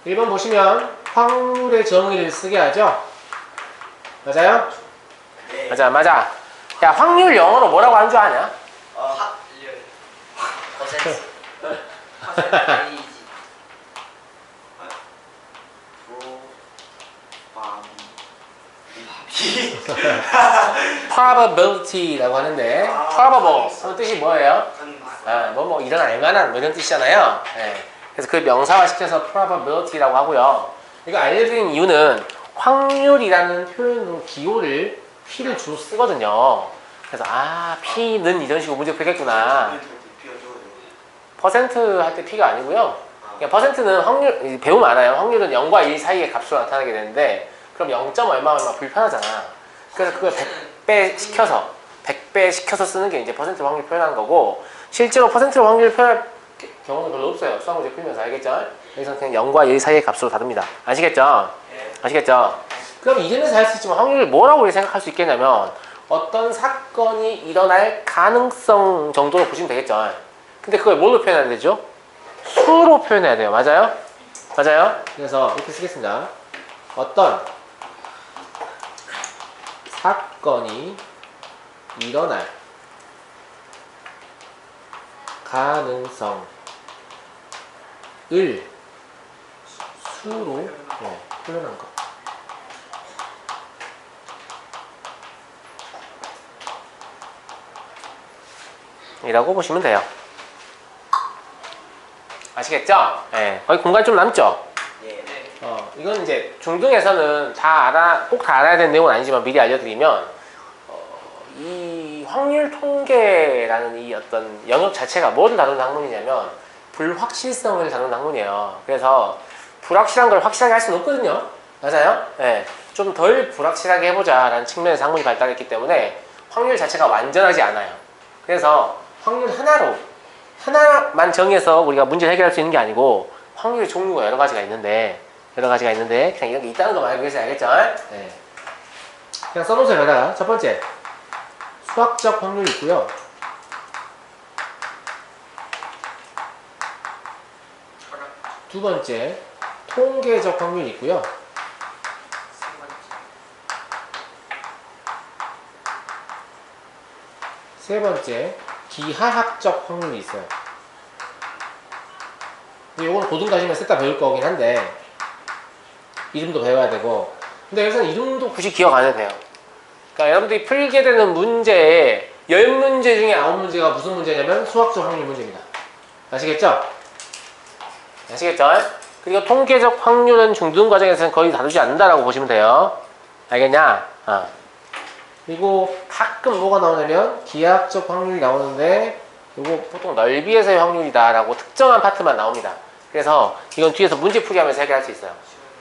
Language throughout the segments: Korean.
1번 보시면 확률의 정의를 쓰게 하죠. 맞아요? 네. 맞아. 야, 확률 영어로 뭐라고 하는 줄 아냐? 확률. 퍼센트. 퍼센테이지. probability라고 하는데 probable 그 뜻이 뭐예요? 뭐 일어날 만한 뭐 이런 뜻이잖아요. 네. 그래서 그 명사화 시켜서 probability라고 하고요. 이거 알려드린 이유는 확률이라는 표현으로 기호를 P를 주로 쓰거든요. 그래서 P는 이런 식으로 문제 풀겠구나. 퍼센트 할 때 P가 아니고요. 그러니까 퍼센트는 확률, 배우면 알아요. 확률은 0과 1 사이의 값으로 나타나게 되는데 그럼 0. 얼마 불편하잖아. 그래서 그걸 100배 시켜서 쓰는 게 이제 퍼센트 확률 표현하는 거고, 실제로 퍼센트로 확률 표현할 경우는 별로 없어요. 수학 문제 풀면서 알겠죠? 여기서 그냥 0과 1 사이의 값으로 다룹니다. 아시겠죠? 아시겠죠? 그럼 이점에서 할 수 있지만 확률을 뭐라고 생각할 수 있겠냐면 어떤 사건이 일어날 가능성 정도로 보시면 되겠죠? 근데 그걸 뭘로 표현해야 되죠? 수로 표현해야 돼요. 맞아요? 맞아요? 그래서 이렇게 쓰겠습니다. 어떤 사건이 일어날 가능성을 수로 표현한 것. 이라고 보시면 돼요. 아시겠죠? 네. 거기 공간 좀 남죠? 이건 이제 중등에서는 꼭 다 알아야 되는 내용은 아니지만 미리 알려드리면, 이 확률 통계라는 이 어떤 영역 자체가 뭐를 다루는 학문이냐면 불확실성을 다루는 학문이에요. 그래서 불확실한 걸 확실하게 할 수는 없거든요. 맞아요? 네. 좀 덜 불확실하게 해보자 라는 측면에서 학문이 발달했기 때문에 확률 자체가 완전하지 않아요. 그래서 확률 하나만 정해서 우리가 문제를 해결할 수 있는 게 아니고 확률의 종류가 여러 가지가 있는데 그냥 이런 게 있다는 거 알고 계세요. 알겠죠? 네. 그냥 써놓으세요. 여기다가 첫 번째 수학적 확률이 있고요. 두 번째 통계적 확률이 있고요. 세 번째 기하학적 확률이 있어요. 이거는 고등 가시면 셋 다 배울 거긴 한데 이름도 배워야 되고, 근데 여기서는 이름도 굳이 기억 안 해도 돼요. 그러니까 여러분들이 풀게 되는 문제에 10문제 중에 9문제가 무슨 문제냐면 수학적 확률 문제입니다. 아시겠죠? 아시겠죠? 그리고 통계적 확률은 중등 과정에서는 거의 다루지 않는다라고 보시면 돼요. 알겠냐? 그리고 가끔 뭐가 나오냐면 기하학적 확률이 나오는데 이거 보통 넓이에서의 확률이다라고 특정한 파트만 나옵니다. 그래서 이건 뒤에서 문제풀이 하면서 해결할 수 있어요.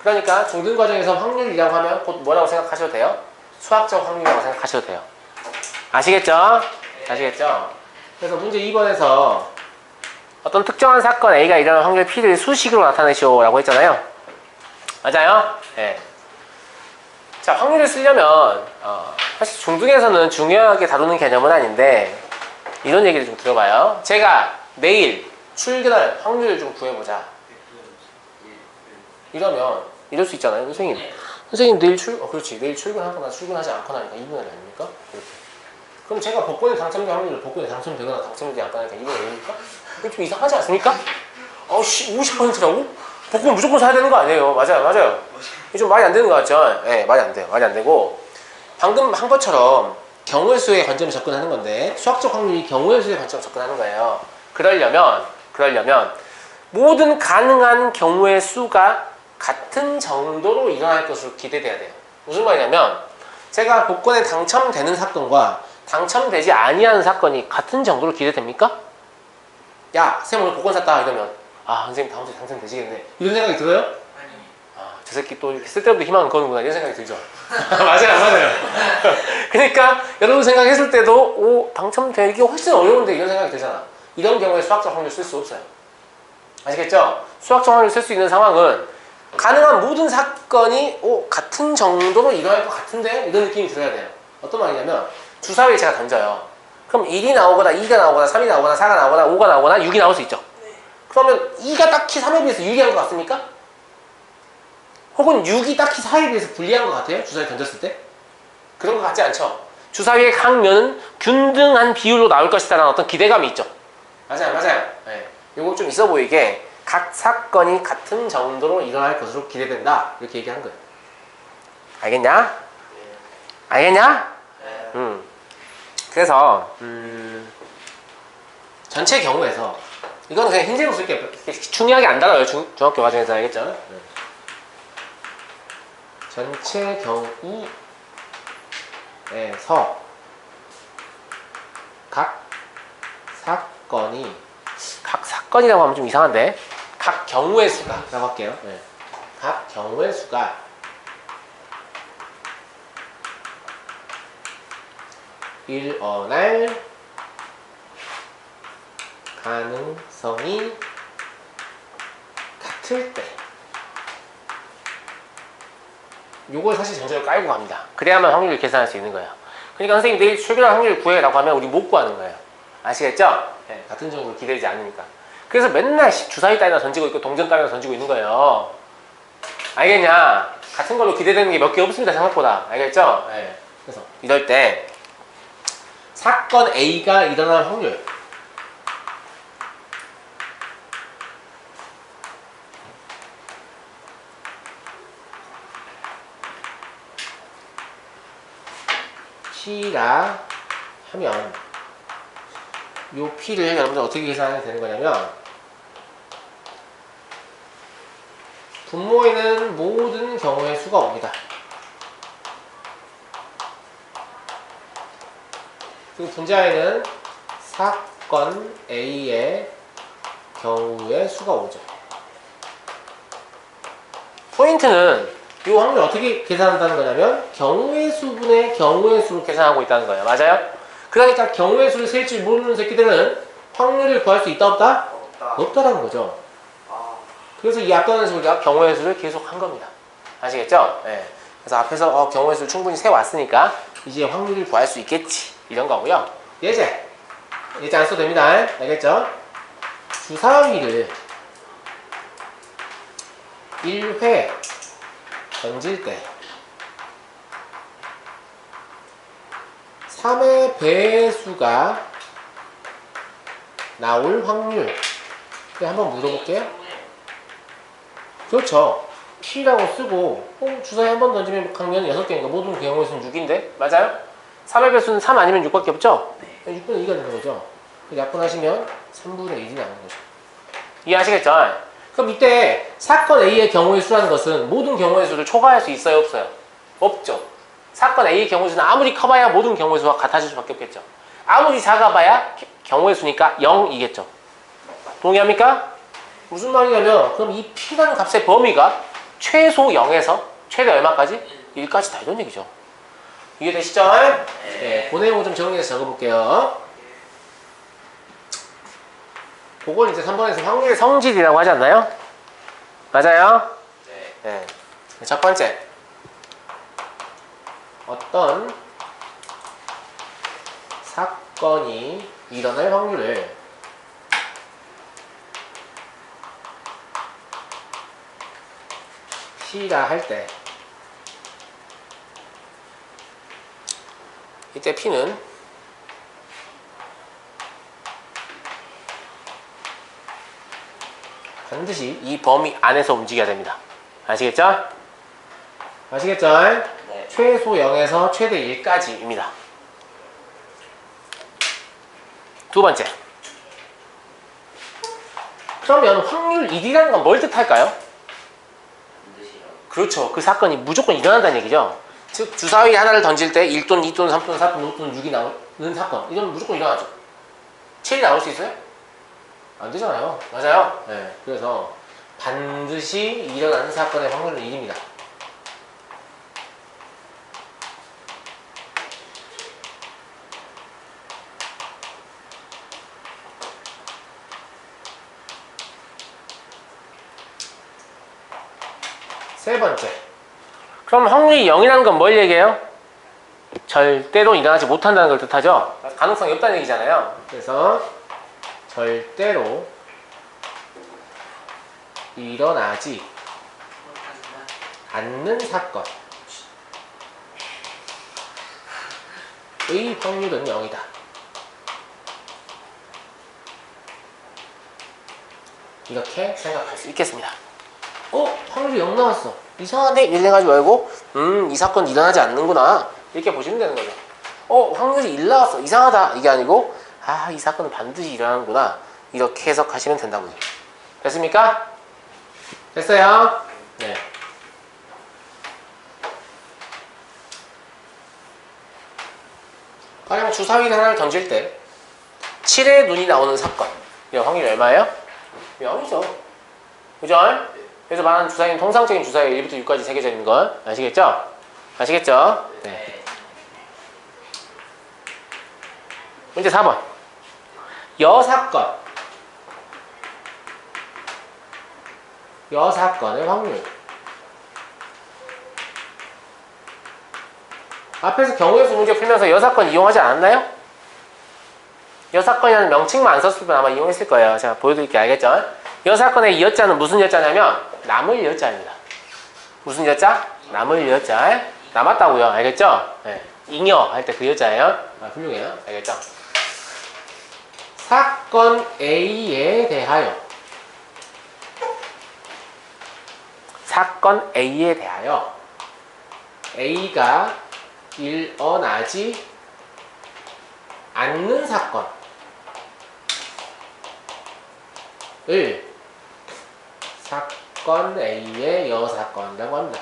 그러니까 중등 과정에서 확률이라고 하면 곧 뭐라고 생각하셔도 돼요? 수학적 확률이라고 생각하셔도 돼요. 아시겠죠? 아시겠죠? 그래서 문제 2번에서 어떤 특정한 사건 A가 일어날 확률 P를 수식으로 나타내시오 라고 했잖아요. 맞아요? 네. 자, 확률을 쓰려면 사실 중등에서는 중요하게 다루는 개념은 아닌데 이런 얘기를 좀 들어봐요. 제가 내일 출근할 확률을 좀 구해보자. 이러면 이럴 수 있잖아요. 선생님 내일 그렇지. 내일 출근하거나 출근하지 않거나 하니까 2분의 1 아닙니까? 이렇게. 그럼 제가 복권에 당첨될 확률을 복권에 당첨되거나 당첨되지 않거나 하니까 2분의 1입니까? 이게 좀 이상하지 않습니까? 50%라고? 복권 무조건 사야 되는 거 아니에요. 맞아요. 이게 좀 말이 안 되는 거 같죠? 네, 말이 안 돼요. 말이 안 되고, 방금 한 것처럼 경우의 수의 관점에 접근하는 건데 수학적 확률이 경우의 수의 관점에 접근하는 거예요. 그러려면 모든 가능한 경우의 수가 같은 정도로 일어날 것으로 기대돼야 돼요. 무슨 말이냐면 제가 복권에 당첨되는 사건과 당첨되지 아니하는 사건이 같은 정도로 기대됩니까? 야, 쌤 오늘 복권 샀다 이러면 선생님 다음 주에 당첨되시겠네 이런 생각이 들어요? 저 새끼 또 이렇게 쓸데없는 희망을 거는구나 이런 생각이 들죠. 맞아요. 그러니까 여러분 생각했을 때도 당첨되기 훨씬 어려운데 이런 생각이 들잖아. 이런 경우에 수학적 확률 쓸 수 없어요. 아시겠죠? 수학적 확률 쓸 수 있는 상황은 가능한 모든 사건이 같은 정도로 일어날 것 같은데 이런 느낌이 들어야 돼요. 어떤 말이냐면 주사위를 제가 던져요. 그럼 1이 나오거나 2가 나오거나 3이 나오거나 4가 나오거나 5가 나오거나 6이 나올 수 있죠. 그러면 2가 딱히 3에 비해서 유리한 것 같습니까? 혹은 6이 딱히 4에 비해서 불리한 것 같아요? 주사위 던졌을 때? 그런 것 같지 않죠? 주사위의 각 면은 균등한 비율로 나올 것이다 라는 어떤 기대감이 있죠. 맞아요, 맞아요. 네. 요거 좀 있어 보이게 각 사건이 같은 정도로 일어날 것으로 기대된다. 이렇게 얘기한 거예요. 알겠냐? 알겠냐? 네. 그래서 전체 경우에서 이거는 그냥 흰색으로 쓸게요. 중요하게 안 달아요. 중학교 과정에서 알겠죠? 네. 전체 경우에서 각 사건이라고 하면 좀 이상한데 각 경우의 수가 라고 할게요. 네. 각 경우의 수가 일어날 가능성이 같을 때 요걸 사실 전체로 깔고 갑니다. 그래야만 확률을 계산할 수 있는 거예요. 그러니까 선생님 내일 출근할 확률 구해라고 하면 우리 못 구하는 거예요. 아시겠죠? 네, 같은 정도로 기대되지 않으니까. 그래서 맨날 주사위 따위나 던지고 있고 동전 따위나 던지고 있는 거예요. 알겠냐? 같은 걸로 기대되는 게 몇 개 없습니다. 생각보다. 알겠죠? 네. 그래서 이럴 때 사건 A가 일어날 확률 P라 하면 요 P를 여러분들 어떻게 계산하면 되는 거냐면 분모에는 모든 경우의 수가 옵니다. 그리고 분자에는 사건 A의 경우의 수가 오죠. 포인트는 이 확률을 어떻게 계산한다는 거냐면 경우의 수분의 경우의 수로 계산하고 있다는 거예요. 맞아요? 그러니까 경우의 수를 셀 줄 모르는 새끼들은 확률을 구할 수 있다 없다? 없다. 없다라는 거죠. 그래서 이 앞단에서 우리가 경우의 수를 계속 한 겁니다. 아시겠죠? 네. 그래서 앞에서 경우의 수를 충분히 세왔으니까 이제 확률을 구할 수 있겠지. 이런 거고요. 예제 안 써도 됩니다. 알겠죠? 주사위를 1회 던질 때 3의 배수가 나올 확률 한번 물어볼게요. 그렇죠. P라고 쓰고 주사위 한 번 던지면 강면 6개니까 모든 경우의 수는 6인데 맞아요? 3의 배수는 3 아니면 6밖에 없죠? 6분의 2가 되는 거죠. 약분하시면 3분의 1이 나오는 거죠. 이해하시겠죠? 그럼 이때 사건 A의 경우의 수라는 것은 모든 경우의 수를 초과할 수 있어요? 없어요? 없죠. 사건 A의 경우의 수는 아무리 커봐야 모든 경우의 수와 같아질 수밖에 없겠죠. 아무리 작아봐야 경우의 수니까 0이겠죠. 동의합니까? 무슨 말이냐면 그럼 이 P라는 값의 범위가 최소 0에서 최대 얼마까지? 1까지 다 이런 얘기죠. 이해되시죠? 네. 그 내용을 좀 정리해서 적어볼게요. 그걸 이제 3번에서 확률의 성질이라고 하지 않나요? 맞아요? 네. 첫 번째. 어떤 사건이 일어날 확률을 C라 할 때 이때 P는 반드시 이 범위 안에서 움직여야 됩니다. 아시겠죠? 아시겠죠? 네. 최소 0에서 최대 1까지입니다. 두 번째. 그러면 확률 1이라는 건 뭘 뜻할까요? 그렇죠. 그 사건이 무조건 일어난다는 얘기죠. 즉 주사위 하나를 던질 때 1또는 2 또는 3 또는 4 또는 5 또는 6이 나오는 사건 이건 무조건 일어나죠. 7이 나올 수 있어요? 안 되잖아요. 맞아요? 네. 그래서 반드시 일어나는 사건의 확률은 1입니다. 세 번째. 그럼 확률이 0이라는 건 뭘 얘기해요? 절대로 일어나지 못한다는 걸 뜻하죠? 가능성이 없다는 얘기잖아요. 그래서 절대로 일어나지 않는 사건의 확률은 0이다. 이렇게 생각할 수 있겠습니다. 확률이 0 나왔어. 이상하네? 이렇게 생각하지 말고 이 사건은 일어나지 않는구나. 이렇게 보시면 되는 거죠. 확률이 1 나왔어. 이상하다. 이게 아니고 이 사건은 반드시 일어나는구나. 이렇게 해석하시면 된다고요. 됐습니까? 됐어요? 네. 가령 주사위 하나를 던질 때 7의 눈이 나오는 사건. 이 확률이 얼마예요? 0이죠. 그죠? 그래서 말하는 주사위는 통상적인 주사위 1부터 6까지 새겨져 있는 거 아시겠죠? 아시겠죠? 네. 문제 4번. 여사건의 확률. 앞에서 경우의 수 문제 풀면서 여사건 이용하지 않았나요? 여사건이라는 명칭만 안 썼으면 아마 이용했을 거예요. 제가 보여드릴게요. 알겠죠? 여사건의 여자는 무슨 여자냐면 남을 여자입니다. 무슨 여자? 남을 여자. 남았다고요. 알겠죠? 네. 잉여 할 때 그 여자예요. 훌륭해요. 알겠죠? 사건 A에 대하여 A가 일어나지 않는 사건을 사건 A의 여사건이라고 합니다.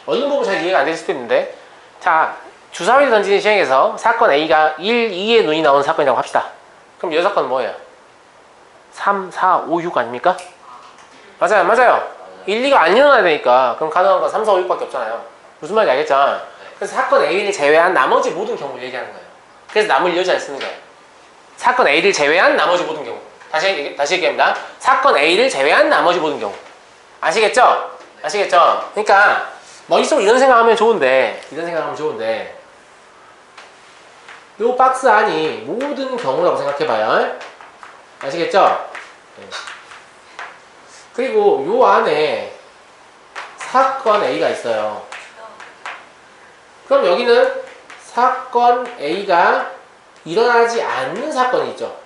얼른 보면 잘 이해가 안 되실 수도 있는데, 자, 주사위를 던지는 시행에서 사건 A가 1, 2의 눈이 나오는 사건이라고 합시다. 그럼 여사건은 뭐예요? 3, 4, 5, 6 아닙니까? 맞아요. 1, 2가 안 일어나야 되니까. 그럼 가능한 건 3, 4, 5, 6밖에 없잖아요. 무슨 말인지 알겠죠? 그래서 사건 A를 제외한 나머지 모든 경우를 얘기하는 거예요. 그래서 남을 여자를 쓰는 거예요. 사건 A를 제외한 나머지 모든 경우. 다시 얘기합니다. 사건 A를 제외한 나머지 모든 경우. 아시겠죠? 그러니까 머릿속으로 이런 생각하면 좋은데 요 박스 안이 모든 경우라고 생각해봐요. 아시겠죠? 네. 그리고 요 안에 사건 A가 있어요. 그럼 여기는 사건 A가 일어나지 않는 사건이 있죠.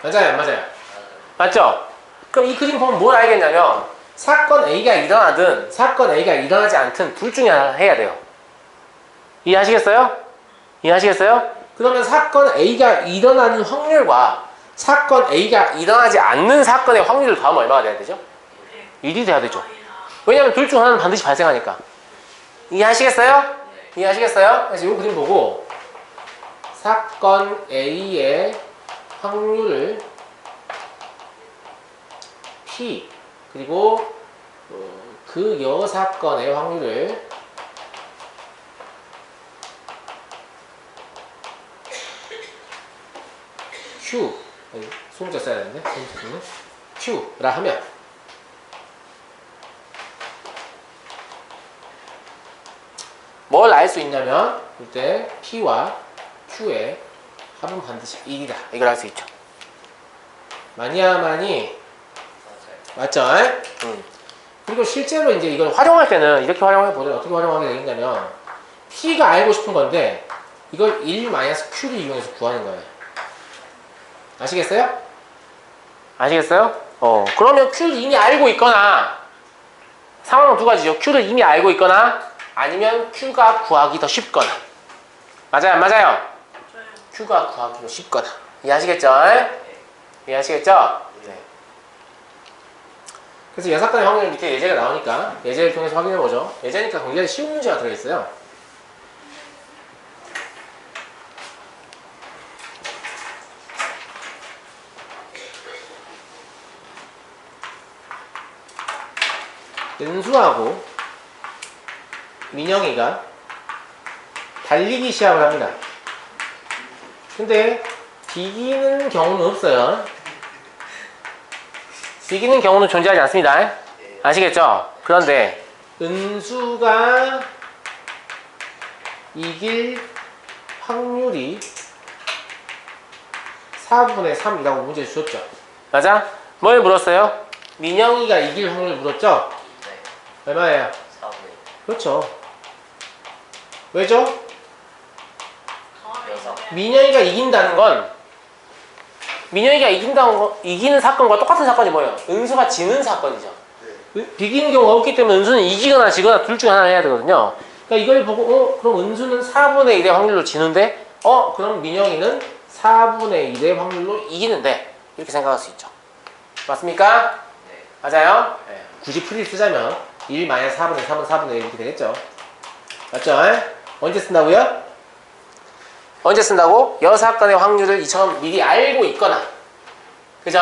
맞아요, 안 맞아요? 맞죠? 그럼 이 그림 보면 뭘 알겠냐면 사건 A가 일어나든 사건 A가 일어나지 않든 둘 중에 하나 해야 돼요. 이해하시겠어요? 그러면 사건 A가 일어나는 확률과 사건 A가 일어나지 않는 사건의 확률을 더하면 얼마가 돼야 되죠? 1이 돼야 되죠. 왜냐하면 둘 중 하나는 반드시 발생하니까. 이해하시겠어요? 그래서 이 그림 보고 사건 A의 확률을 P 그리고 그 여사건의 확률을 Q 소문자 써야 되는데 Q라 하면 뭘 알 수 있냐면 이때 P와 Q의 합은 반드시 1이다. 이걸 알 수 있죠. 마니아마니 맞죠? 그리고 실제로 이제 이걸 활용할 때는 이렇게 활용해 보면 어떻게 활용하게 되겠냐면 P가 알고 싶은 건데 이걸 1-Q를 이용해서 구하는 거예요. 아시겠어요? 그러면 Q를 이미 알고 있거나 상황은 두 가지죠. Q를 이미 알고 있거나 아니면 Q가 구하기 더 쉽거나. 맞아요, 안 맞아요? Q가 구하기 더 쉽거나. 이해하시겠죠? 네. 그래서 여사건의 확률 밑에 예제가 나오니까 예제를 통해서 확인해보죠. 예제니까 굉장히 쉬운 문제가 들어있어요. 은수하고 민영이가 달리기 시합을 합니다. 근데 비기는 경우는 없어요. 비기는 경우는 존재하지 않습니다. 아시겠죠? 그런데 은수가 이길 확률이 4분의 3이라고 문제 주셨죠. 맞아? 뭘 물었어요? 민영이가 이길 확률 물었죠? 네. 얼마예요? 4분의 그렇죠. 왜죠? 여섯. 민영이가 이긴다는 건 민영이가 이기는 사건과 똑같은 사건이 뭐예요? 은수가 지는 사건이죠. 비기는 경우가 없기 때문에 은수는 이기거나 지거나 둘 중에 하나 해야 되거든요. 그러니까 이걸 보고 그럼 은수는 4분의 1의 확률로 지는데 그럼 민영이는 4분의 1의 확률로 이기는데 이렇게 생각할 수 있죠. 맞습니까? 네. 맞아요? 네. 굳이 풀이 쓰자면 1 마이너스 4분의 3은 4분의 1 이렇게 되겠죠. 맞죠? 언제 쓴다고요? 언제 쓴다고? 여사건의 확률을 이처럼 미리 알고 있거나 그죠?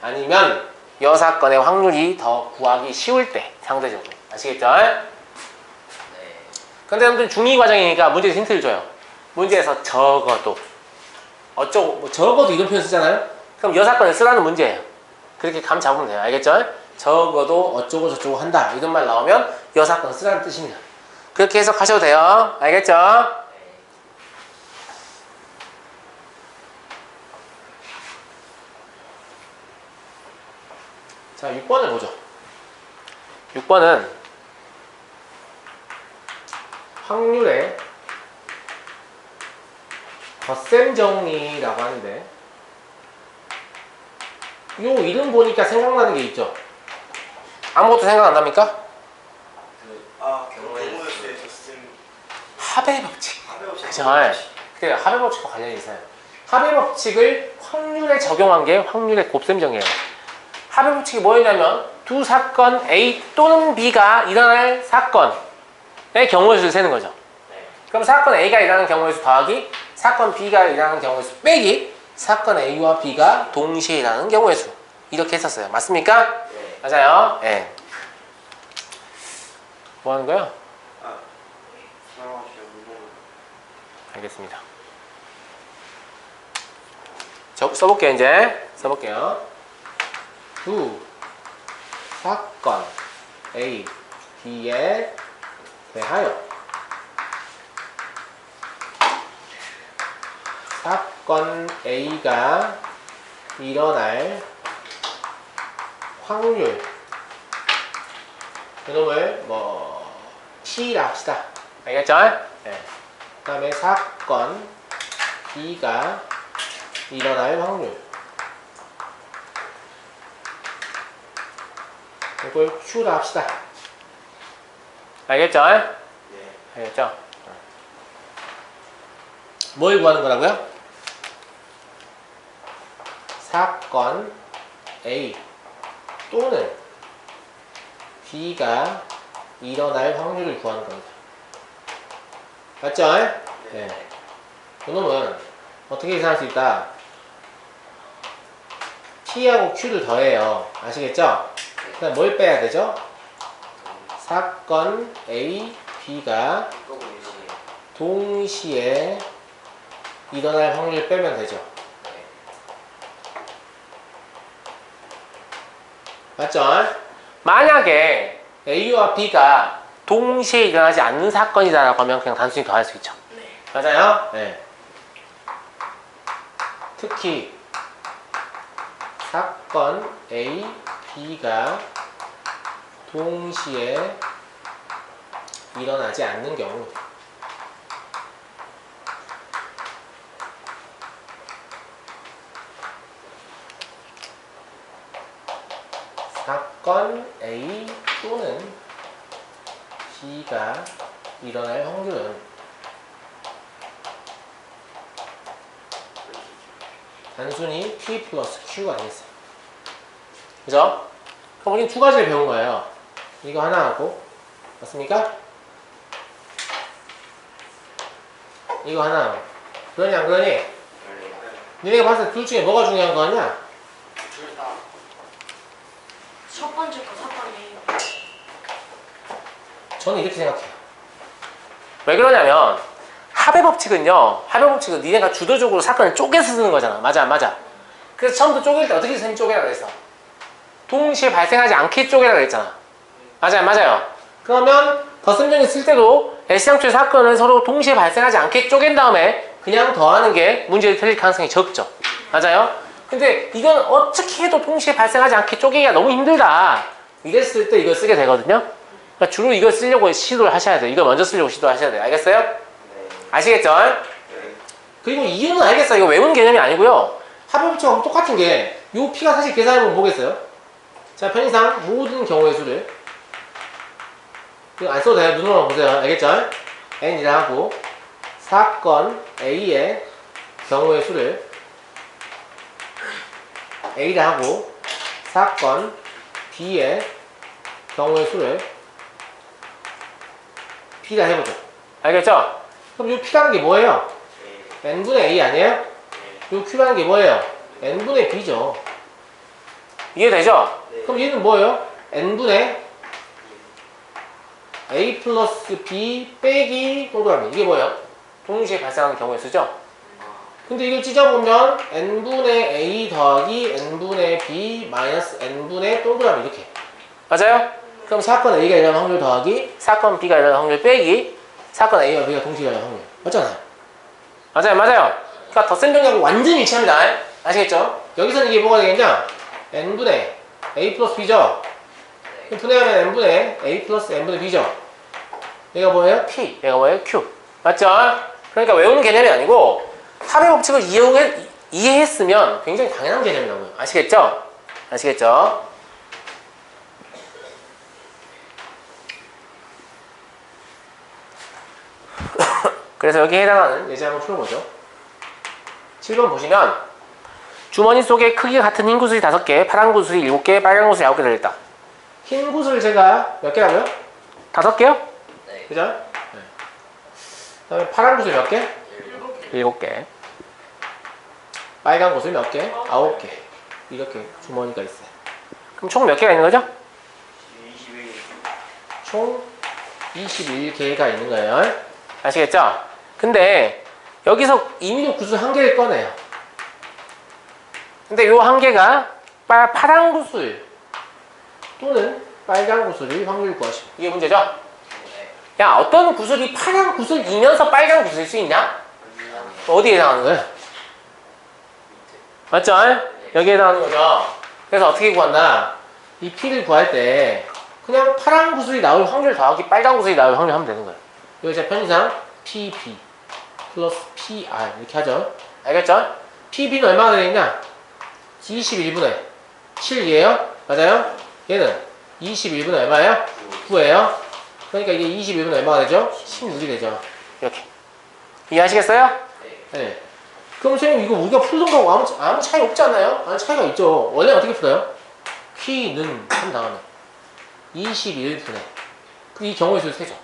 아니면 여사건의 확률이 더 구하기 쉬울 때 상대적으로 아시겠죠? 네. 근데 여러분들 중2 과정이니까 문제에서 힌트를 줘요. 문제에서 적어도 어쩌고 뭐 적어도 이런 표현 쓰잖아요. 그럼 여사건을 쓰라는 문제예요. 그렇게 감 잡으면 돼요. 알겠죠? 적어도 어쩌고 저쩌고 한다 이런 말 나오면 여사건 쓰라는 뜻입니다. 그렇게 해석하셔도 돼요. 알겠죠? 자, 6번을 보죠. 6번은 확률의 덧셈 정리라고 하는데 요 이름 보니까 생각나는 게 있죠? 아무것도 생각 안 납니까? 경우의 합의 법칙. 그죠? 그 합의 법칙과 관련이 있어요. 합의 법칙을 확률에 적용한 게 확률의 곱셈 정리예요. 합의 법칙이 뭐였냐면 두 사건 A 또는 B가 일어날 사건의 경우의 수를 세는 거죠. 그럼 사건 A가 일어나는 경우의 수 더하기 사건 B가 일어나는 경우의 수 빼기 사건 A와 B가 동시에 일어나는 경우의 수 이렇게 했었어요. 맞습니까? 네. 맞아요. 예. 뭐 하는 거야? 알겠습니다. 써볼게요. 이제 써볼게요. 두 사건 A, B에 대하여 사건 A가 일어날 확률 그놈을 뭐 C라 합시다. 알겠죠? 네. 그 다음에 사건 B가 일어날 확률 이걸 Q라 합시다. 알겠죠? 네. 알겠죠? 뭘 구하는 거라고요? 사건 A 또는 B가 일어날 확률을 구하는 겁니다. 맞죠? 네. 그놈은 어떻게 계산할 수 있다? P하고 Q를 더해요. 아시겠죠? 그 다음 뭘 빼야 되죠? 사건 A, B가 동시에 일어날 확률을 빼면 되죠. 맞죠? 만약에 A와 B가 동시에 일어나지 않는 사건이다라고 하면 그냥 단순히 더할 수 있죠. 네. 맞아요? 네. 특히 사건 A, B가 동시에 일어나지 않는 경우 사건 A 또는 B가 일어날 확률은 단순히 P 플러스 Q가 되겠어요. 그죠? 그럼 우리는 두 가지를 배운 거예요. 이거 하나 하고, 맞습니까? 이거 하나 하고. 그러니 안 그러니? 니네가 봤을 때 둘 중에 뭐가 중요한 거 같냐? 둘 다. 첫 번째 거 사건이에요. 저는 이렇게 생각해요. 왜 그러냐면 합의 법칙은요. 합의 법칙은 니네가 주도적으로 사건을 쪼개서 쓰는 거잖아. 맞아 안 맞아? 그래서 처음부터 쪼갤 때 어떻게 선생님 쪼개라 그랬어? 동시에 발생하지 않게 쪼개라 그랬잖아. 맞아요 안 맞아요? 그러면 덧셈정리 쓸 때도 S상추의 사건을 서로 동시에 발생하지 않게 쪼갠 다음에 그냥 더하는 게 문제를 틀릴 가능성이 적죠. 맞아요? 근데 이건 어떻게 해도 동시에 발생하지 않게 쪼개기가 너무 힘들다. 이랬을 때 이걸 쓰게 되거든요. 그러니까 주로 이걸 쓰려고 시도를 하셔야 돼요. 이걸 먼저 쓰려고 시도를 하셔야 돼요. 알겠어요? 아시겠죠? 그리고 이유는 알겠어요. 이거 외우는 개념이 아니고요. 합의법칙하고 똑같은 게 요 P가 사실 계산해보면 뭐겠어요? 자, 편의상 모든 경우의 수를 이거 안 써도 돼요. 눈으로 보세요. 알겠죠? N이라 하고 사건 A의 경우의 수를 A라 하고 사건 B의 경우의 수를 P라 해보죠. 알겠죠? 그럼 이 P라는 게 뭐예요? N분의 A 아니에요? 이 Q라는 게 뭐예요? N분의 B죠. 이해되죠? 그럼 얘는 뭐예요? N분의 A 플러스 B 빼기 동그라미. 이게 뭐예요? 동시에 발생하는 경우의 수죠? 근데 이걸 찢어보면 N분의 A 더하기 N분의 B 마이너스 N분의 동그라미 이렇게. 맞아요? 그럼 사건 A가 일어나는 확률 더하기 사건 B가 일어나는 확률 빼기 사건 A와 B가 동시에 일어나는 확률. 맞잖아요? 맞아요. 그러니까 덧셈 정리하고 완전히 일치합니다. 아시겠죠? 여기서는 이게 뭐가 되겠냐? N분의 A 플러스 B죠? 분해하면 N분의 A 플러스 N분의 B죠? 얘가 뭐예요? P. 얘가 뭐예요? Q. 맞죠? 그러니까 외우는 개념이 아니고 합의 법칙을 이해했으면 굉장히 당연한 개념이라고요. 아시겠죠? 그래서 여기에 해당하는 예제 한번 풀어보죠. 7번 보시면 주머니 속에 크기가 같은 흰 구슬이 5개, 파란 구슬이 7개, 빨간 구슬이 9개 들어있다. 흰 구슬 제가 몇 개라고요? 5개요? 네. 그죠? 네. 그 다음에 파란 구슬 몇 개? 7개. 7개. 빨간 구슬 몇 개? 9개. 이렇게 주머니가 있어요. 그럼 총 몇 개가 있는 거죠? 21. 총 21개가 있는 거예요. 아시겠죠? 근데 여기서 임의로 구슬 1개를 꺼내요. 근데 요 1개가 파란 구슬 또는 빨간 구슬의 확률 구하시오. 이게 문제죠? 네. 야, 어떤 구슬이 파란 구슬이면서 빨간 구슬일 수 있냐? 어디에 해당하는 거예요? 맞죠? 여기에 해당하는 거죠. 그래서 어떻게 구한다? 이 P를 구할 때 그냥 파란 구슬이 나올 확률 더하기 빨간 구슬이 나올 확률 하면 되는 거예요. 여기 제 편의상 PB 플러스 PR 이렇게 하죠. 알겠죠? PB는 얼마나 되겠냐? 21분의 7이에요? 맞아요? 얘는 21분의 얼마예요? 9예요? 그러니까 이게 21분의 얼마가 되죠? 16이 되죠. 이렇게. 이해하시겠어요? 네. 그럼 선생님 이거 우리가 풀던 거하고 아무 차이 없지 않나요? 아무 차이가 있죠. 원래 어떻게 풀어요? Q는 한 다음에 21분의 이 경우의 수 세죠.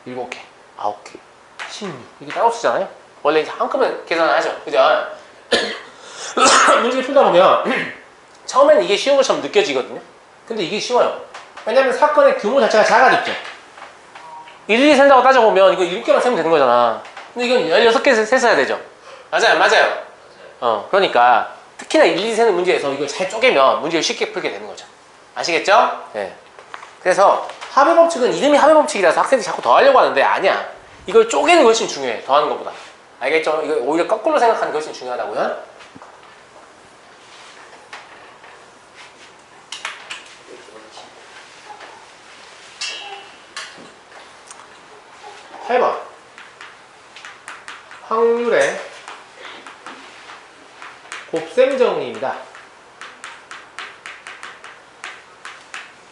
7개, 9개, 16 이렇게 따로 쓰잖아요. 원래 이제 한꺼번에 계산을 하죠. 그죠? 문제를 풀다 보면 처음에는 이게 쉬운 것처럼 느껴지거든요. 근데 이게 쉬워요. 왜냐면 사건의 규모 자체가 작아졌죠. 일일이 센다고 따져보면 이거 7개만 세면 되는 거잖아. 근데 이건 16개 세서야 되죠. 맞아요. 그러니까 특히나 일일이 세는 문제에서 이걸 잘 쪼개면 문제를 쉽게 풀게 되는 거죠. 아시겠죠? 네. 그래서 합의 법칙은 이름이 합의 법칙이라서 학생들이 자꾸 더 하려고 하는데 아니야. 이걸 쪼개는 게 훨씬 중요해. 더하는 것보다. 알겠죠? 이거 오히려 거꾸로 생각하는 게 훨씬 중요하다고요. 8번 확률의 곱셈 정리입니다.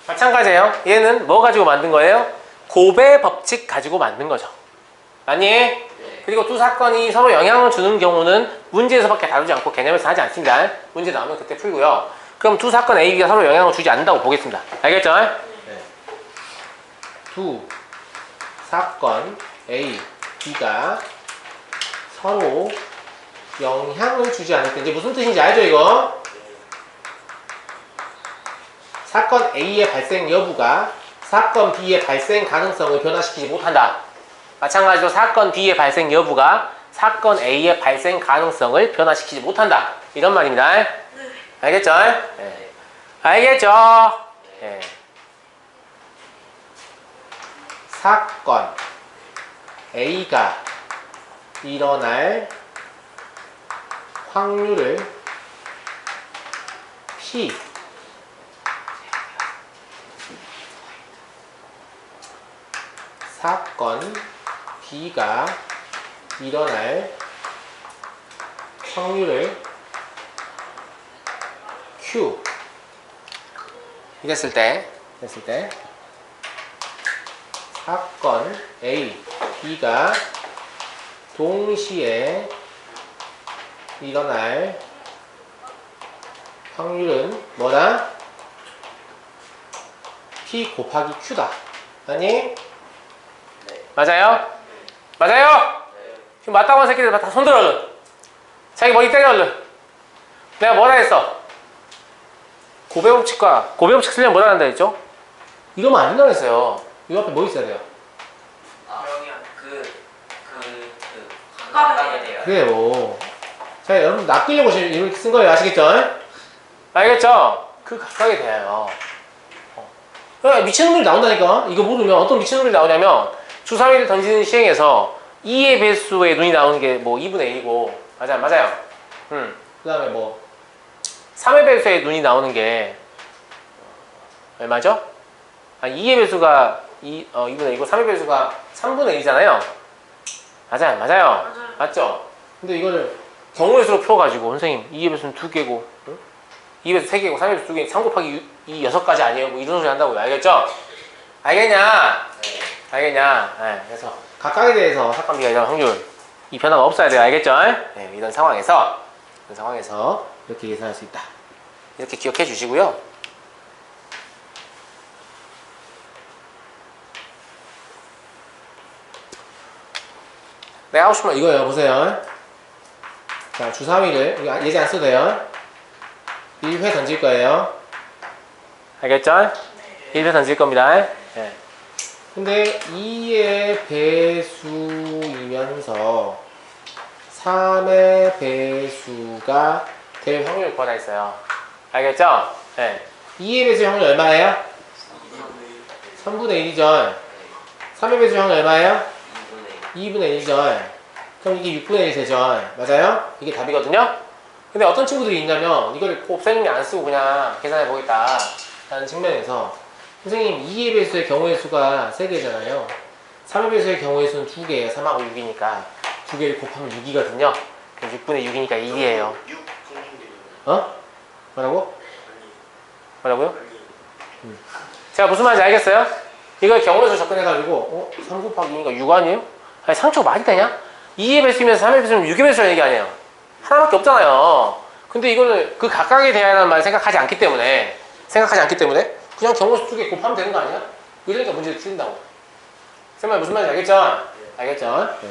마찬가지예요. 얘는 뭐 가지고 만든 거예요? 곱의 법칙 가지고 만든 거죠. 아니? 그리고 두 사건이 서로 영향을 주는 경우는 문제에서밖에 다루지 않고 개념에서 하지 않습니다. 문제 나오면 그때 풀고요. 그럼 두 사건 A, B가 서로 영향을 주지 않는다고 보겠습니다. 알겠죠? 네. 두 사건 A, B가 서로 영향을 주지 않을 때 이제 무슨 뜻인지 알죠 이거? 사건 A의 발생 여부가 사건 B의 발생 가능성을 변화시키지 못한다. 마찬가지로 사건 B의 발생 여부가 사건 A의 발생 가능성을 변화시키지 못한다. 이런 말입니다. 알겠죠? 네. 알겠죠? 네. 사건 A가 일어날 확률을 P 사건 B가 일어날 확률을 Q 이랬을 때 사건 A, B가 동시에 일어날 확률은 뭐다? P 곱하기 Q다. 아니? 맞아요? 맞아요? 지금 맞다고 한 새끼들 다 손들어 얼른. 자기 머리 때려 얼른. 내가 뭐라 했어? 고배법칙과 고배법칙 쓰려면 뭐라 한다 했죠? 이러면 안 된다고 했어요. 이 앞에 뭐 있어야 돼요? 그러면 가까이 돼요. 그래요. 자, 여러분 낚으려고 지금 이렇게 쓴 거예요. 아시겠죠? 알겠죠? 그 각각에 대하여. 미친놈들이 나온다니까? 이거 모르면 어떤 미친놈들이 나오냐면 주3위를 던지는 시행에서 2의 배수의 눈이 나오는 게 뭐 2분의 1이고 맞아요. 그 다음에 뭐 3의 배수의 눈이 나오는 게 얼마죠? 2의 배수가 2분의 1이고 3의 배수가 3분의 1이잖아요. 맞아요. 맞죠? 근데 이거를 경우의 수로 풀어가지고 선생님 2의 배수는 2개고 2의 배수 3개고 3의 배수 2개 3 곱하기 2 6가지 아니에요? 뭐 이런 소리 한다고요. 알겠죠? 알겠냐? 네, 그래서 각각에 대해서 사건 B가 일어날 확률 이 변화가 없어야 돼요. 알겠죠? 네, 이런 상황에서 이렇게 계산할 수 있다. 이렇게 기억해 주시고요. 내가 하고 싶은 건 이거예요. 보세요. 자, 주3위를 예제 안 써도 돼요. 1회 던질 거예요. 알겠죠? 1회 던질 겁니다. 네. 근데 2의 배수이면서 3의 배수가 될 확률을 구하라 했어요. 알겠죠? 네. 2의 배수의 확률 얼마예요? 3분의 1이죠. 3의 배수의 확률 얼마예요? 2분의 1이죠. 그럼 이게 6분의 1 되죠. 맞아요? 이게 답이거든요? 근데 어떤 친구들이 있냐면 이걸 곱셈이 안 쓰고 그냥 계산해 보겠다 라는 측면에서 선생님 2의 배수의 경우의 수가 3개잖아요. 3의 배수의 경우의 수는 2개예요. 3하고 6이니까 2개를 곱하면 6이거든요. 6분의 6이니까 1이에요. 뭐라고? 뭐라고요? 제가 무슨 말인지 알겠어요? 이걸 경우의 수 접근해가지고 3 곱하기 2니까 6 아니에요? 아니 상초가 말이 되냐? 2의 배수이면서 3의 배수면 6의 배수라는 얘기 아니에요. 하나밖에 없잖아요. 근데 이거를 그 각각에 대하여라는 말 생각하지 않기 때문에 그냥 경우수 2개 곱하면 되는 거 아니야? 이러니까 문제를 틀린다고. 쌤말 무슨 말인지 알겠죠? 알겠죠? 네.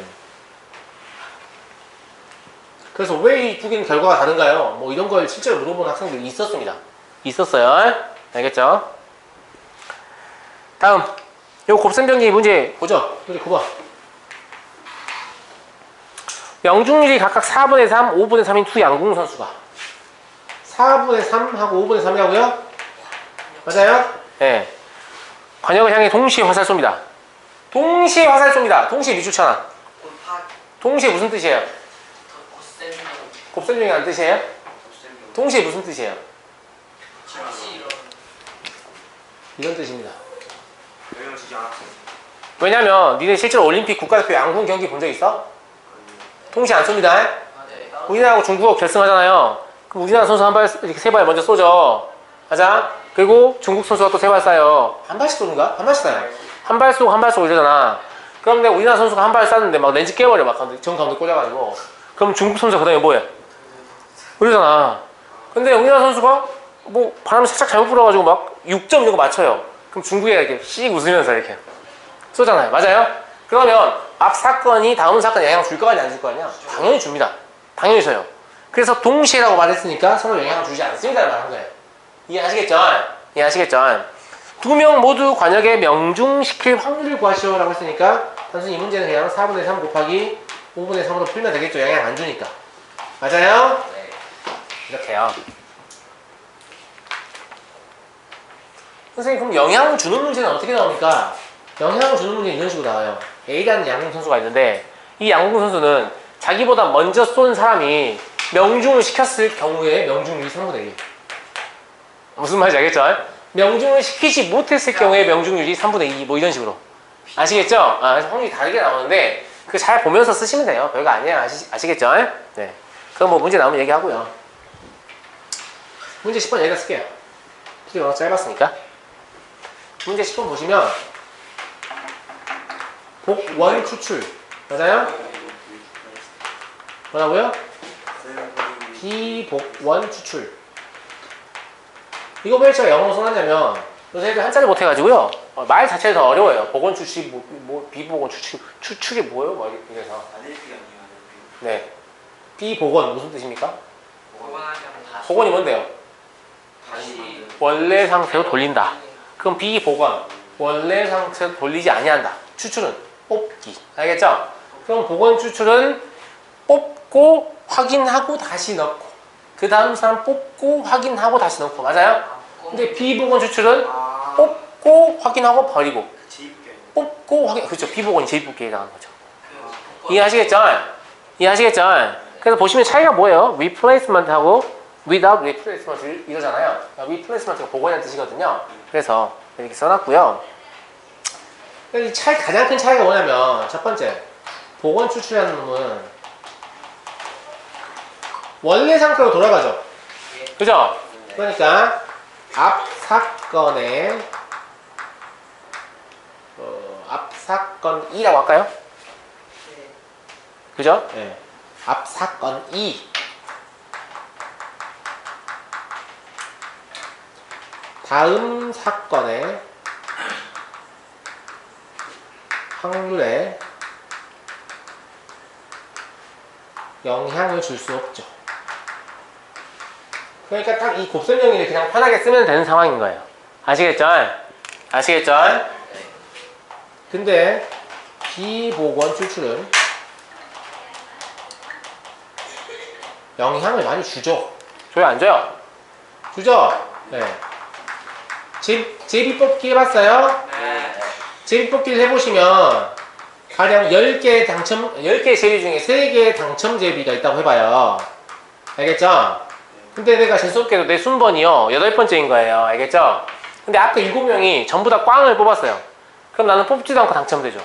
그래서 왜 이 2개는 결과가 다른가요? 뭐 이런 걸 실제로 물어보는 학생들이 있었어요. 알겠죠? 다음 요 곱셈변기 문제 보죠. 문제 9번. 영중률이 각각 4분의 3, 5분의 3인 두 양궁선수가 4분의 3하고 5분의 3이라고요? 맞아요? 네. 관역을 향해 동시에 화살 쏩니다. 동시에 미주천안. 동시에 무슨 뜻이에요? 곱셈중이라는 뜻이에요? 동시에 무슨 뜻이에요? 이런 뜻입니다. 왜냐면 니네 실제로 올림픽 국가대표 양궁 경기 본 적 있어? 동시에 안 쏩니다. 우리나라하고 중국하고 결승하잖아요. 그럼 우리나라 선수 한 발, 이렇게 3발 먼저 쏘죠. 맞아? 그리고 중국 선수가 또 3발 쏴요. 한 발씩 쏘는가? 한 발씩 쏴요. 한 발 쏘고 이러잖아. 그런데 우리나라 선수가 한 발 쐈는데 막 렌즈 깨버려. 막 정 가운데 꽂아가지고. 그럼 중국 선수가 그 다음에 뭐해? 그러잖아. 근데 우리나라 선수가 뭐 바람을 살짝 잘못 불어가지고 막 6점 이런 거 맞춰요. 그럼 중국에 이렇게 씩 웃으면서 이렇게 쏘잖아요. 맞아요? 그러면 앞 사건이 다음 사건에 영향을 줄 거 아니야, 안 줄 거 아니야? 당연히 줍니다. 당연히 줘요. 그래서 동시에라고 말했으니까 서로 영향을 주지 않습니다라고 말한 거예요. 이해하시겠죠? 두 명 모두 관역에 명중시킬 확률을 구하시오 라고 했으니까 단순히 이 문제는 그냥 4분의 3 곱하기 5분의 3으로 풀면 되겠죠. 영향 안 주니까. 맞아요? 네. 이렇게요. 선생님, 그럼 영향을 주는 문제는 어떻게 나옵니까? 영향을 주는 문제는 이런 식으로 나와요. A라는 양궁 선수가 있는데 이 양궁 선수는 자기보다 먼저 쏜 사람이 명중을 시켰을 경우에 명중률이 3분의 1. 무슨 말인지 알겠죠? 명중을 시키지 못했을 경우에 명중률이 3분의 2, 뭐 이런 식으로. 아시겠죠? 그래서 확률이 다르게 나오는데 그 잘 보면서 쓰시면 돼요. 별거 아니에요. 아시겠죠? 네. 그럼 뭐 문제 나오면 얘기하고요. 문제 10번 여기다 쓸게요. 풀이 워낙 짧았으니까. 문제 10번 보시면 복원 추출 맞아요? 뭐라고요? 비복원 추출. 이거 왜 제가 영어로 써놨냐면 요새 애들 한자를 못해가지고요 말 자체가 더 어려워요. 복원 추출, 비복원 추출, 추출이 뭐예요? 뭐 이래서. 네. 비복원 무슨 뜻입니까? 복원이 뭔데요? 다시 원래 상태로 돌린다. 그럼 비복원 원래 상태로 돌리지 아니한다. 추출은 뽑기. 알겠죠? 그럼 복원 추출은 뽑고 확인하고 다시 넣고 그 다음 사람 뽑고 확인하고 다시 넣고 맞아요? 근데 비복원 추출은 뽑고 확인하고 버리고 뽑고 확인 그렇죠. 비복원이 재입복기에 해당하는 거죠. 이해하시겠죠? 이해하시겠죠? 그래서 보시면 차이가 뭐예요? replacement하고 without replacement 이러잖아요. replacement가 복원이라는 뜻이거든요. 그래서 이렇게 써놨고요. 이 가장 큰 차이가 뭐냐면 첫 번째 복원 추출이라는 놈은 원래 상태로 돌아가죠. 그죠? 그러니까 앞 사건의 앞 사건 2라고 할까요? 그죠? 네. 앞 사건 2 다음 사건의 확률에 영향을 줄 수 없죠. 그러니까 딱 이 곱셈령이를 그냥 편하게 쓰면 되는 상황인 거예요. 아시겠죠? 아시겠죠? 근데 비복원 추출은 영향을 많이 주죠. 줘요 안 줘요? 주죠? 네. 제비뽑기 해봤어요? 네. 제비뽑기를 해보시면 가령 10개 당첨 10개 제비 중에 3개의 당첨 제비가 있다고 해봐요. 알겠죠? 근데 내가 재수없게도 내 순번이요 8번째인 거예요. 알겠죠? 근데 앞에 7명이 전부 다 꽝을 뽑았어요. 그럼 나는 뽑지도 않고 당첨되죠.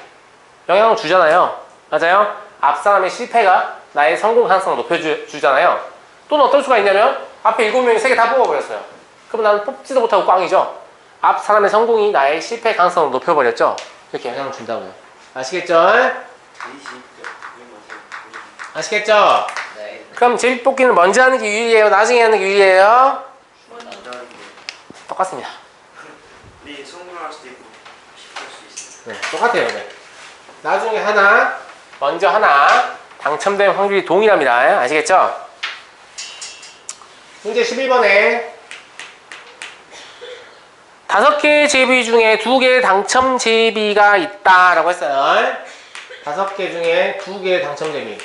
영향을 주잖아요. 맞아요? 앞 사람의 실패가 나의 성공 가능성을 높여주잖아요. 또는 어떨 수가 있냐면 앞에 7명이 3개 다 뽑아버렸어요. 그럼 나는 뽑지도 못하고 꽝이죠. 앞 사람의 성공이 나의 실패 가능성을 높여버렸죠. 이렇게 영향을 준다고요. 아시겠죠? 아시겠죠? 네. 그럼 제비뽑기는 먼저 하는 게 유리해요? 나중에 하는 게 유리해요? 똑같습니다. 우리 성공할 수도 있고 실패할 수 있어요. 네, 똑같아요. 네. 나중에 하나, 먼저 하나 당첨된 확률이 동일합니다. 아시겠죠? 문제 11번에 5개의 제비 중에 2개의 당첨 제비가 있다라고 했어요. 5개 중에 2개의 당첨 제비.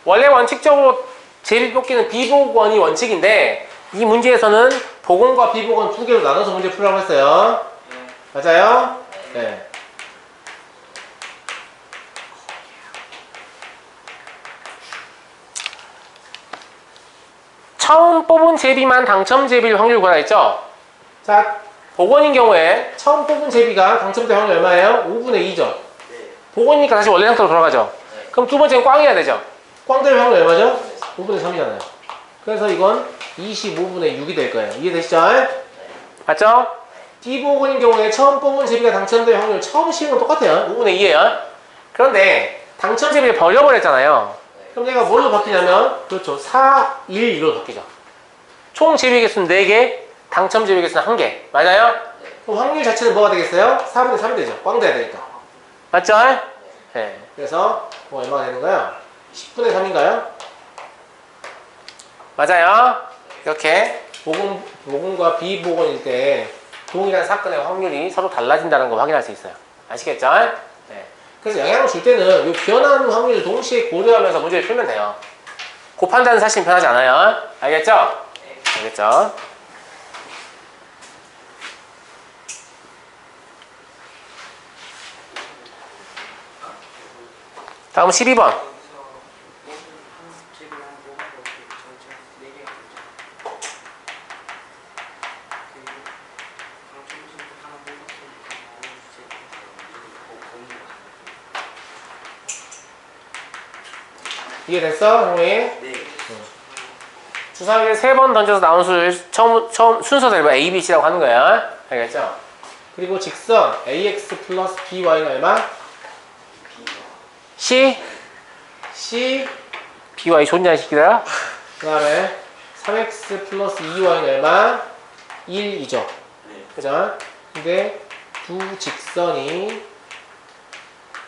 원래 원칙적으로 제비 뽑기는 비복원이 원칙인데 이 문제에서는 복원과 비복원 2개로 나눠서 문제 풀라고 했어요. 맞아요? 네. 처음 뽑은 제비만 당첨 제비를 확률 구하라 했죠? 자, 복원인 경우에 처음 뽑은 제비가 당첨될 확률 얼마예요? 5분의 2죠. 복원이니까 다시 원래 상태로 돌아가죠. 그럼 두 번째는 꽝이어야 되죠. 꽝 될 확률 얼마죠? 5분의 3이잖아요. 그래서 이건 25분의 6이 될 거예요. 이해되시죠? 맞죠? 비복원인 경우에 처음 뽑은 제비가 당첨될 확률 처음 시는 건 똑같아요. 5분의 2예요. 그런데 당첨 제비를 버려버렸잖아요. 그럼 얘가 뭘로 바뀌냐면 그렇죠. 4, 1, 2로 바뀌죠. 총 제비 개수는 4개, 당첨 제비 개수는 1개. 맞아요? 그럼 확률 자체는 뭐가 되겠어요? 4분의 3이 되죠. 꽝 돼야 되니까. 맞죠? 네. 그래서 뭐 얼마가 되는 거예요? 10분의 3인가요? 맞아요. 이렇게 복원과 비복원일 때 동일한 사건의 확률이 서로 달라진다는 걸 확인할 수 있어요. 아시겠죠? 네. 그래서 영향을 줄 때는 이 변하는 확률을 동시에 고려하면서 문제를 풀면 돼요. 곱한다는 사실은 변하지 않아요. 알겠죠? 알겠죠? 다음 12번. 이해됐어, 형님? 네. 주사위를 3번 던져서 나온 수를 처음 순서대로 A, B, C라고 하는 거야. 알겠죠? 그리고 직선 AX 플러스 BY는 얼마? C BY 좋냐 이 새끼들아. 그 다음에 3X 플러스 2Y는 얼마? 1이죠. 네. 그죠? 근데 두 직선이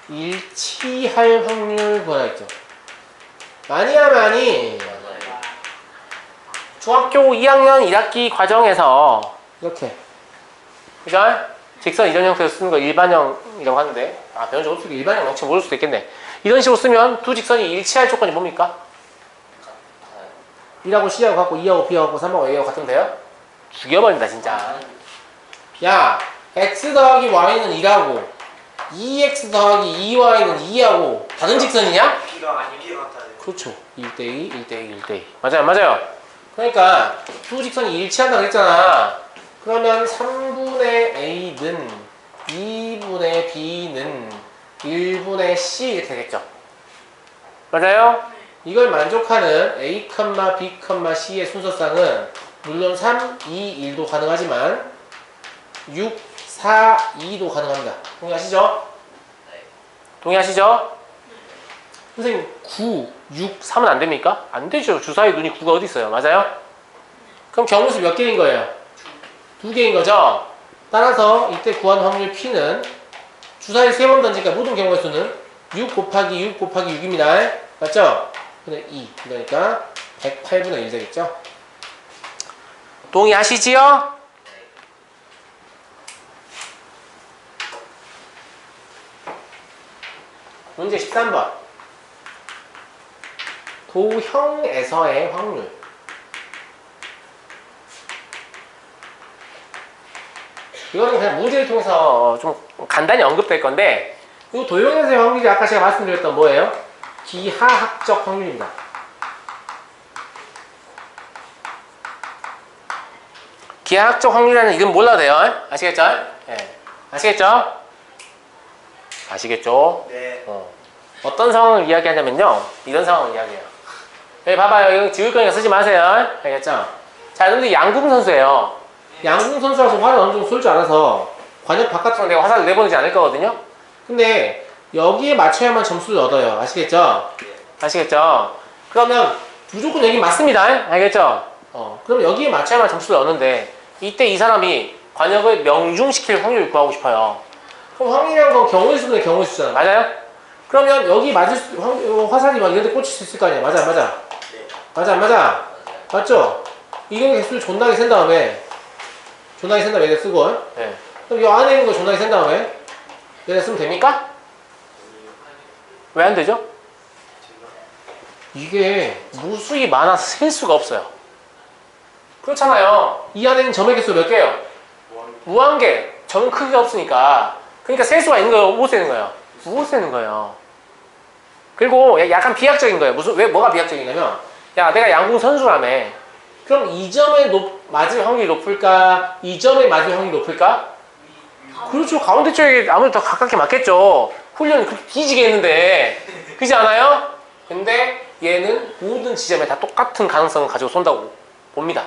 일치할 확률 구하라 했죠. 많이야 많이. 중학교 2학년 1학기 과정에서 이렇게, 그죠? 직선 이전 형태로 쓰는 거 일반형이라고 하는데, 변형적으로 쓰기 일반형 명칭 모를 수도 있겠네. 이런 식으로 쓰면 두 직선이 일치할 조건이 뭡니까? 1하고 C하고 같고 2하고 B하고 3하고 A하고 같으면 돼요? 죽여버린다 진짜. 야, X 더하기 Y는 1하고 2X 더하기 2Y는 2하고 다른 직선이냐? B가 같아요. 그렇죠. 1대2, 1대2, 1대2. 맞아요, 맞아요. 그러니까 두 직선이 일치한다고 했잖아. 그러면 3분의 A는 2분의 B는 1분의 C 이렇게 되겠죠. 맞아요? 이걸 만족하는 A, B, C의 순서쌍은 물론 3, 2, 1도 가능하지만 6, 4, 2도 가능합니다. 동의하시죠? 동의하시죠? 선생님 9, 6, 3은 안 됩니까? 안 되죠. 주사위 눈이 9가 어디 있어요? 맞아요? 그럼 경우수 몇 개인 거예요? 2개인 거죠? 따라서 이때 구한 확률 P는 주사위 3번 던지니까 모든 경우의 수는 6 곱하기 6 곱하기 6입니다. 맞죠? 근데 2. 그러니까 108분의 1 되겠죠? 동의하시지요? 문제 13번. 도형에서의 확률. 이거는 그냥 문제를 통해서 좀 간단히 언급될 건데, 이 도형에서의 확률이 아까 제가 말씀드렸던 뭐예요? 기하학적 확률입니다. 기하학적 확률이라는 이름 몰라도 돼요. 아시겠죠? 네. 아시겠죠? 아시겠죠? 네. 어떤 상황을 이야기하냐면요. 이런 상황을 이야기해요. 여기 봐봐요. 이거 지울 거니까 쓰지 마세요. 알겠죠? 자, 근데 양궁 선수예요. 양궁 선수라서 화를 어느 정도 쏠 줄 알아서 관역 바깥으로 내가 화살을 내보내지 않을 거거든요. 근데 여기에 맞춰야만 점수를 얻어요. 아시겠죠? 아시겠죠? 그러면 무조건 여기 맞습니다. 알겠죠? 그럼 여기에 맞춰야만 점수를 얻는데 이때 이 사람이 관역을 명중시킬 확률을 구하고 싶어요. 그럼 확률이란 건 경우의 수분의 경우의 수잖아. 맞아요? 그러면 여기 맞을 화살이 막 이런 데 꽂힐 수 있을 거 아니야. 맞아, 맞아. 맞아, 맞아. 맞죠? 이경 개수를 존나게 센 다음에 얘를 쓰고, 네. 그럼 이 안에 있는 거 존나게 센 다음에 얘를 쓰면 됩니까? 왜 안 되죠? 이게 무수히 많아서 셀 수가 없어요. 그렇잖아요. 이 안에 있는 점의 개수 몇 개예요? 무한개. 점은 크기가 없으니까. 그러니까 셀 수가 있는 거예요? 못 세는 거예요? 못 세는 거예요. 그리고 약간 비약적인 거예요. 뭐가 비약적이냐면, 야, 내가 양궁 선수라며. 그럼 이 점에 맞을 확률이 높을까? 이 점에 맞을 확률이 높을까? 그렇죠. 가운데 쪽에 아무래도 더 가깝게 맞겠죠. 훈련이 그렇게 뒤지게 했는데. 그렇지 않아요? 근데 얘는 모든 지점에 다 똑같은 가능성을 가지고 쏜다고 봅니다.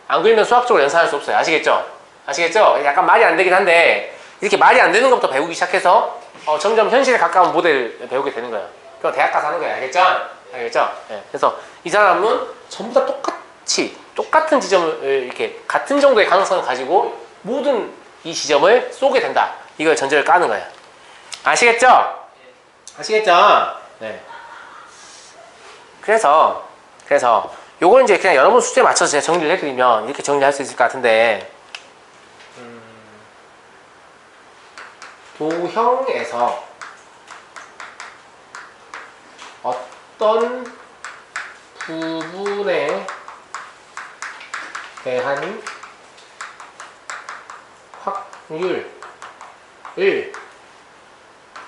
안 그러면 수학적으로 연산할 수 없어요. 아시겠죠? 아시겠죠? 약간 말이 안 되긴 한데 이렇게 말이 안 되는 것부터 배우기 시작해서 점점 현실에 가까운 모델을 배우게 되는 거예요. 그럼 대학 가서 하는 거예요. 알겠죠? 알겠죠? 네. 그래서 이 사람은 전부 다 똑같은 지점을 이렇게 같은 정도의 가능성을 가지고 모든 이 지점을 쏘게 된다. 이걸 전제를 까는 거예요. 아시겠죠? 아시겠죠? 네. 그래서 요걸 이제 그냥 여러분 수준에 맞춰서 제가 정리를 해드리면 이렇게 정리할 수 있을 것 같은데, 도형에서 어떤 부분에 대한 확률을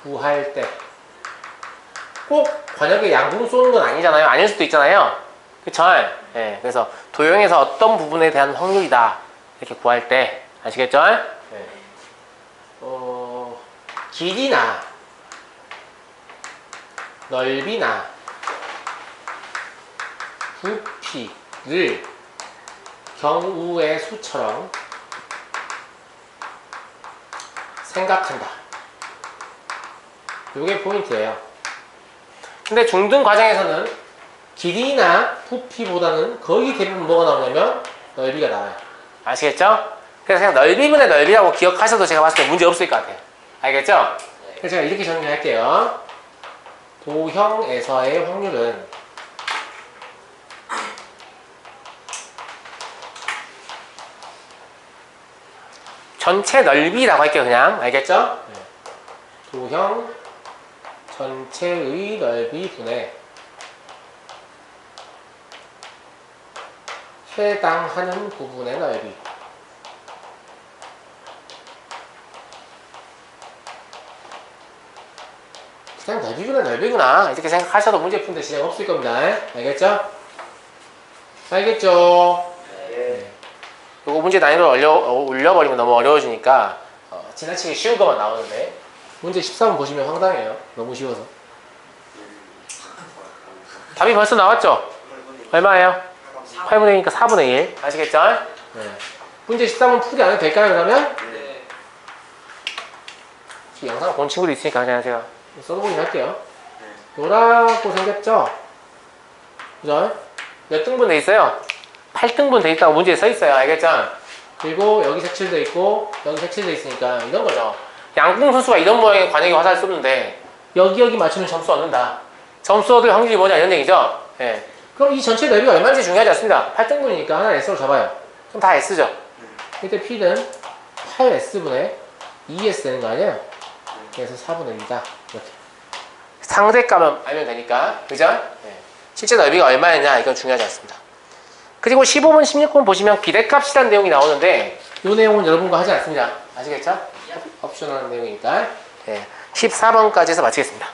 구할 때 꼭 관역에 양궁 쏘는 건 아니잖아요. 아닐 수도 있잖아요. 그쵸? 네, 그래서 도형에서 어떤 부분에 대한 확률이다 이렇게 구할 때 아시겠죠? 네. 길이나 넓이나 부피를 경우의 수처럼 생각한다. 이게 포인트예요. 근데 중등 과정에서는 길이나 부피보다는 거의 대부분 뭐가 나오냐면 넓이가 나와요. 아시겠죠? 그래서 그냥 넓이분의 넓이라고 기억하셔도 제가 봤을 때 문제 없을 것 같아요. 알겠죠? 그래서 제가 이렇게 정리할게요. 도형에서의 확률은 전체 넓이라고 할게요. 그냥 알겠죠? 도형 전체의 넓이 분의 해당하는 부분의 넓이. 그냥 넓이구나 넓이구나 이렇게 생각하셔도 문제 푸는데 지장 없을 겁니다. 알겠죠? 알겠죠? 네. 요거 문제 난이도를 올려버리면 너무 어려워지니까 지나치게 쉬운 것만 나오는데 문제 13번 보시면 황당해요. 너무 쉬워서. 답이 벌써 나왔죠? 얼마예요? 8분의 1이니까 4분의 1 아시겠죠? 네. 문제 13번 풀이 안 해도 될까요 그러면? 네. 영상 본 친구도 있으니까 그냥 제가 써보긴 할게요. 요라고 생겼죠? 그죠? 몇 등분 돼 있어요? 8등분 돼 있다고 문제에 써 있어요. 알겠죠? 그리고 여기 색칠돼 있고 여기 색칠돼 있으니까 이런 거죠. 양궁 선수가 이런 모양의 관역에 화살을 쏘는데 여기 맞추면 점수 얻는다. 점수 얻을 확률이 뭐냐 이런 얘기죠? 예. 그럼 이 전체 넓이가 얼마인지 중요하지 않습니다. 8등분이니까 하나 S로 잡아요. 그럼 다 S죠? 이때 P는 8S분의 2S 되는 거 아니에요? 그래서 4분의 1이다. 이렇게. 상대값은 알면 되니까. 그죠? 네. 실제 넓이가 얼마였냐 이건 중요하지 않습니다. 그리고 15번, 16번 보시면 비례값이라는 내용이 나오는데 이 내용은 여러분과 하지 않습니다. 아시겠죠? 옵션하는 내용이니까. 네. 14번까지 해서 마치겠습니다.